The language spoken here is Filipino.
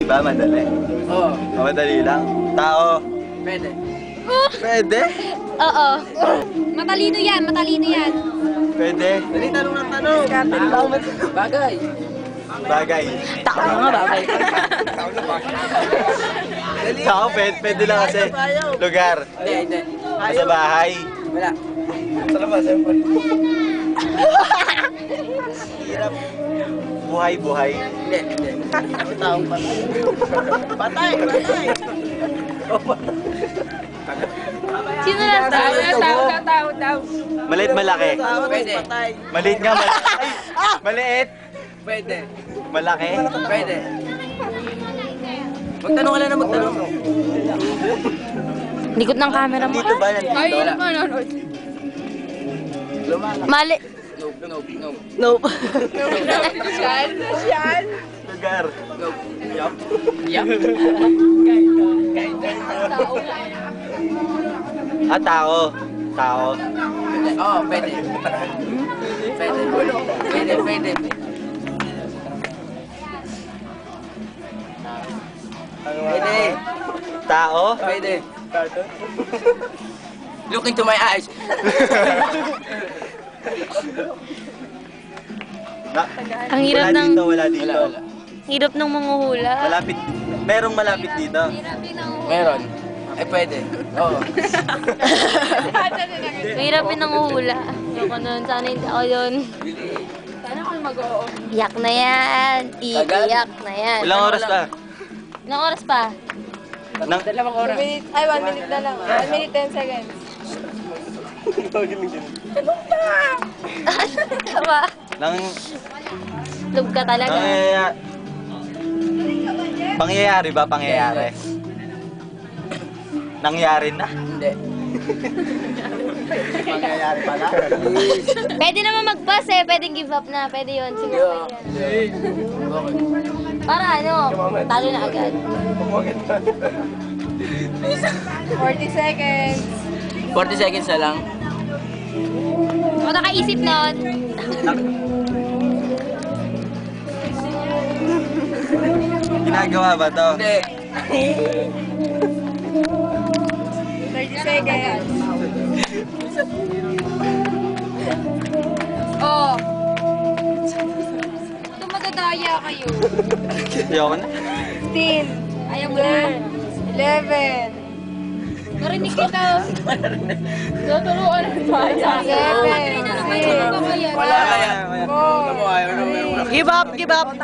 Diba madali? Oo. Madali lang. Tao. Pwede. Pwede? Oo. Matalino yan, matalino yan. Pwede. Dali, tanong ng tanong. Bagay. Bagay. Tao nga bagay. Tao, pwede lang kasi. Lugar. Hindi. Sa bahay. Wala. Sa labas, siyempre. Hirap. Buhay. Hindi. Taong patay. Patay. Sino na tao? Maliit, malaki. Pwede. Maliit nga, malaki. Ay, maliit. Pwede. Malaki. Pwede. Magtanong ka lang na magtanong. Likod ng camera mo. Dito ba? Nandito? manonood. Lumala. Mali. Nope. Yan. Lugar. Nope. Yup. Tao. Tao. Oo, pwede. Pwede. Pwede. Tao. Pwede. Look into my eyes. Ang hirap ng... Wala dito. Hirap ng manguhula. Malapit. Merong malapit dito. Meron. Pwede. Oo. Hirap din nanguhula. Ayoko nun. Sana hindi ako yun. Sana ako mag-oo. Iyak na yan. Iiyak na yan. Ilang oras pa? Ilang oras pa? Dalawang oras. 1 minute na lang. 1 minute 10 seconds. Tama. Nang Lug ka talaga. Pangyayari ba? Pangyayari. Nangyari na. Hindi. Pangyayari pala. Pwede naman mag-pass eh. Pwede give up na. Pwede yun. Siguro pwede yan. Para ano, talo na agad. 40 seconds. 40 seconds na lang. O nakaisip nun. Ginagawa ba to? Hindi. 30 seconds. Oh. Ito madadaya kayo. Ayoko na. 15. Ayaw mo na. 11. Narinig kita. Tuturuan ng baya. 7. 6. Wala kaya. 4. Ayaw na. Give up.